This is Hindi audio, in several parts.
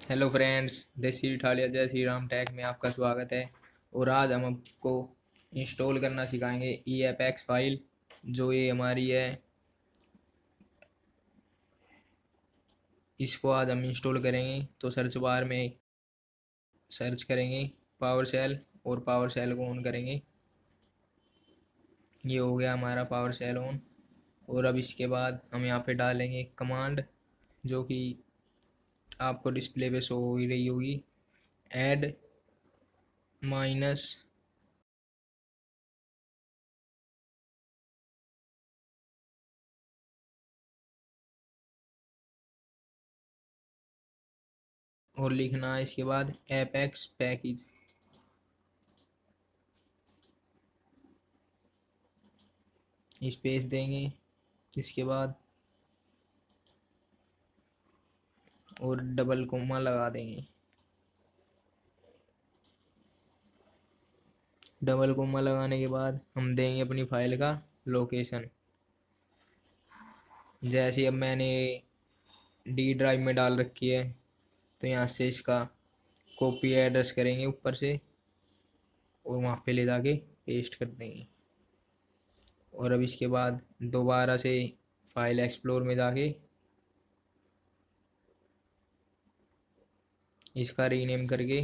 हेलो फ्रेंड्स, देसी ठालिया जय श्री राम टैक में आपका स्वागत है। और आज हम आपको इंस्टॉल करना सिखाएंगे ई एफ एक्स फाइल। जो ये हमारी है, इसको आज हम इंस्टॉल करेंगे। तो सर्च बार में सर्च करेंगे पावर शेल और पावर शेल को ऑन करेंगे। ये हो गया हमारा पावर शेल ऑन। और अब इसके बाद हम यहाँ पे डालेंगे कमांड, जो कि आपको डिस्प्ले पे शो हो ही रही होगी। ऐड माइनस और लिखना है इसके बाद एपेक्स पैकेज। स्पेस देंगे इसके बाद और डबल कोमा लगा देंगे। डबल कोमा लगाने के बाद हम देंगे अपनी फाइल का लोकेशन। जैसे अब मैंने डी ड्राइव में डाल रखी है, तो यहाँ से इसका कॉपी एड्रेस करेंगे ऊपर से और वहाँ पे ले जाके पेस्ट कर देंगे। और अब इसके बाद दोबारा से फाइल एक्सप्लोर में जाके इसका रीनेम करके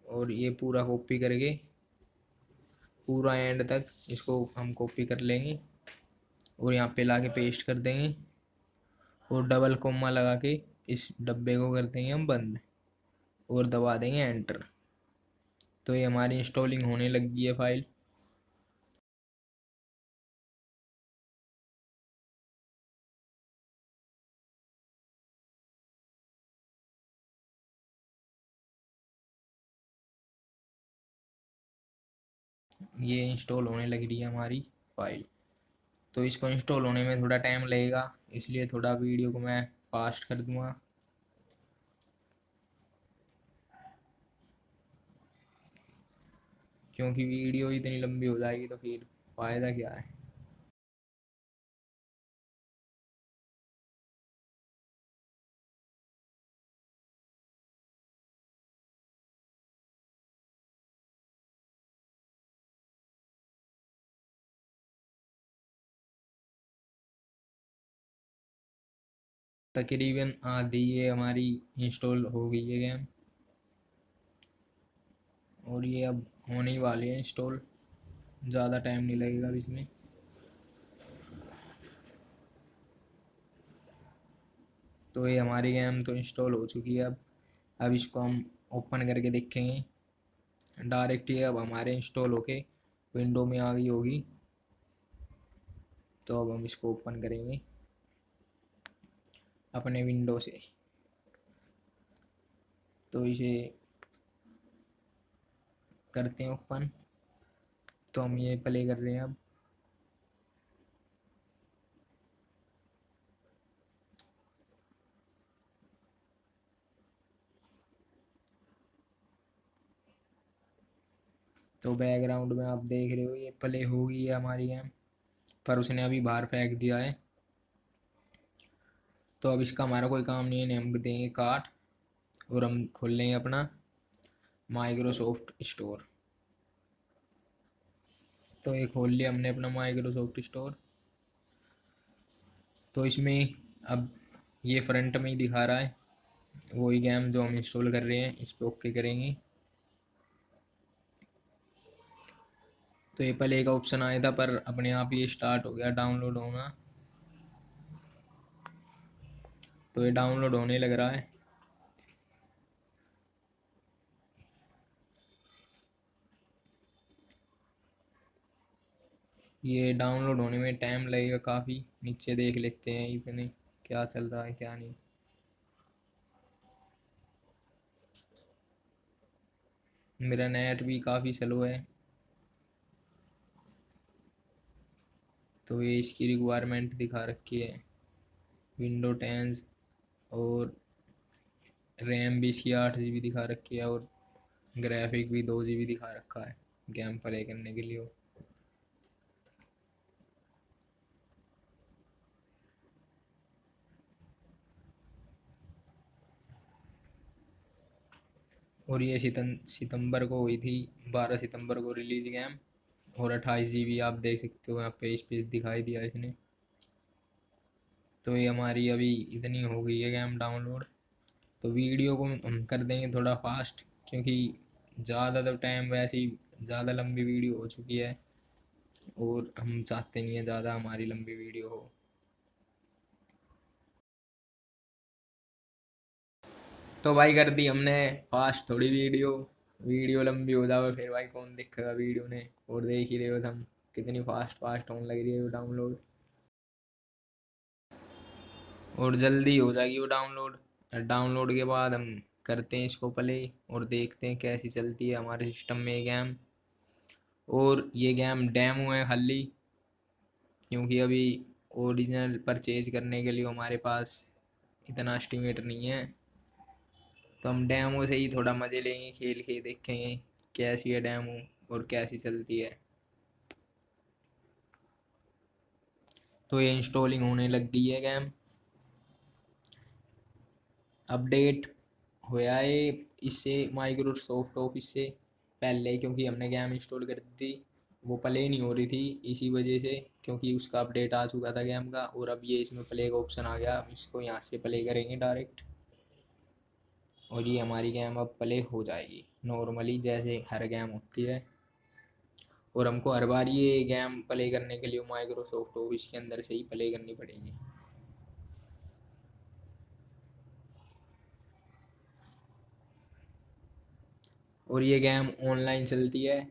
और ये पूरा कॉपी करके पूरा एंड तक इसको हम कॉपी कर लेंगे और यहाँ पे लाके पेस्ट कर देंगे और डबल कोमा लगा के इस डब्बे को कर देंगे हम बंद और दबा देंगे एंटर। तो ये हमारी इंस्टॉलिंग होने लगी है फाइल। ये इंस्टॉल होने लग रही है हमारी फाइल। तो इसको इंस्टॉल होने में थोड़ा टाइम लगेगा, इसलिए थोड़ा वीडियो को मैं फास्ट कर दूंगा। क्योंकि वीडियो इतनी लंबी हो जाएगी तो फिर फ़ायदा क्या है। तकरीबन आधी ये हमारी इंस्टॉल हो गई है गेम, और ये अब होने ही वाली है इंस्टॉल। ज़्यादा टाइम नहीं लगेगा अब इसमें। तो ये हमारी गेम तो इंस्टॉल हो चुकी है। अब इसको हम ओपन करके देखेंगे। डायरेक्ट ये अब हमारे इंस्टॉल होके विंडो में आ गई होगी। तो अब हम इसको ओपन करेंगे अपने विंडो से। तो इसे करते हैं ओपन। तो हम ये प्ले कर रहे हैं अब। तो बैकग्राउंड में आप देख रहे हो ये प्ले हो गई है हमारी गेम, पर उसने अभी बाहर फेंक दिया है। तो अब इसका हमारा कोई काम नहीं है, हम देंगे काट और हम खोल लेंगे अपना माइक्रोसॉफ्ट स्टोर। तो ये खोल लिया हमने अपना माइक्रोसॉफ्ट स्टोर। तो इसमें अब ये फ्रंट में ही दिखा रहा है वही गेम जो हम इंस्टॉल कर रहे हैं। इस पर ओके करेंगे। तो ये प्ले का ऑप्शन आया था, पर अपने आप ये स्टार्ट हो गया डाउनलोड होना। तो ये डाउनलोड होने लग रहा है। ये डाउनलोड होने में टाइम लगेगा काफ़ी। नीचे देख लेते हैं इतने क्या चल रहा है क्या नहीं। मेरा नेट भी काफ़ी स्लो है। तो ये इसकी रिक्वायरमेंट दिखा रखी है विंडो 10 और रैम भी इसकी 8 GB दिखा रखी है और ग्राफिक भी 2 GB दिखा रखा है गेम प्ले करने के लिए। और ये सितंबर को हुई थी, 12 सितंबर को रिलीज गेम। और 28 GB आप देख सकते हो यहाँ पे स्पेस दिखाई दिया इसने। तो ये हमारी अभी इतनी हो गई है गेम डाउनलोड। तो वीडियो को हम कर देंगे थोड़ा फास्ट, क्योंकि ज़्यादा तो टाइम वैसे ही ज़्यादा लंबी वीडियो हो चुकी है, और हम चाहते नहीं है ज़्यादा हमारी लंबी वीडियो हो। तो भाई कर दी हमने फास्ट थोड़ी वीडियो। वीडियो लंबी हो जावे फिर भाई कौन देखेगा वीडियो ने। और देख ही रहे हो हम कितनी फास्ट फास्ट होने लग रही है वो डाउनलोड। और जल्दी हो जाएगी वो डाउनलोड। डाउनलोड के बाद हम करते हैं इसको प्ले, और देखते हैं कैसी चलती है हमारे सिस्टम में ये गेम। और ये गेम डेमो है खाली, क्योंकि अभी ओरिजिनल परचेज करने के लिए हमारे पास इतना एस्टिमेट नहीं है। तो हम डेमो से ही थोड़ा मज़े लेंगे, खेल के देखेंगे कैसी है डेमो और कैसी चलती है। तो ये इंस्टॉलिंग होने लग गई है गेम। अपडेट होया है इससे माइक्रोसॉफ्ट ऑफिस से पहले, क्योंकि हमने गेम इंस्टॉल कर दी थी, वो प्ले नहीं हो रही थी इसी वजह से, क्योंकि उसका अपडेट आ चुका था गेम का। और अब ये इसमें प्ले का ऑप्शन आ गया, हम इसको यहाँ से प्ले करेंगे डायरेक्ट, और ये हमारी गेम अब प्ले हो जाएगी नॉर्मली जैसे हर गेम होती है। और हमको हर बार ये गेम प्ले करने के लिए माइक्रोसॉफ्ट ऑफिस के अंदर से ही प्ले करनी पड़ेगी। और ये गेम ऑनलाइन चलती है,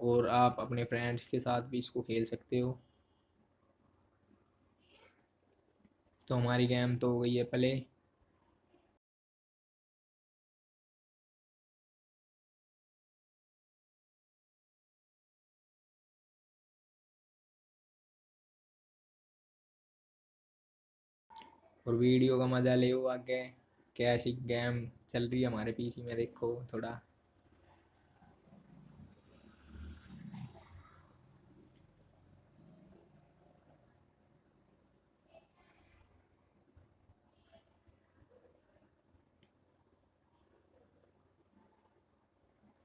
और आप अपने फ्रेंड्स के साथ भी इसको खेल सकते हो। तो हमारी गेम तो हो गई है प्ले। और वीडियो का मज़ा ले आगे कैसी गेम चल रही है हमारे पीसी में देखो थोड़ा।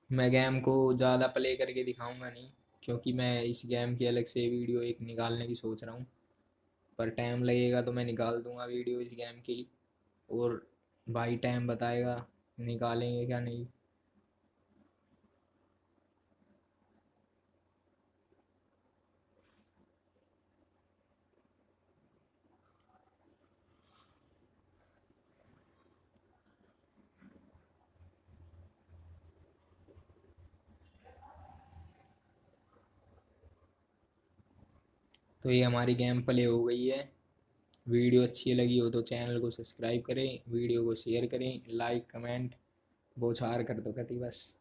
मैं गेम को ज़्यादा प्ले करके दिखाऊंगा नहीं, क्योंकि मैं इस गेम की अलग से वीडियो एक निकालने की सोच रहा हूँ। पर टाइम लगेगा तो मैं निकाल दूंगा वीडियो इस गेम की। और भाई टाइम बताएगा निकालेंगे क्या नहीं। तो ये हमारी गेम प्ले हो गई है। वीडियो अच्छी लगी हो तो चैनल को सब्सक्राइब करें, वीडियो को शेयर करें, लाइक कमेंट बौछार कर दो कति बस।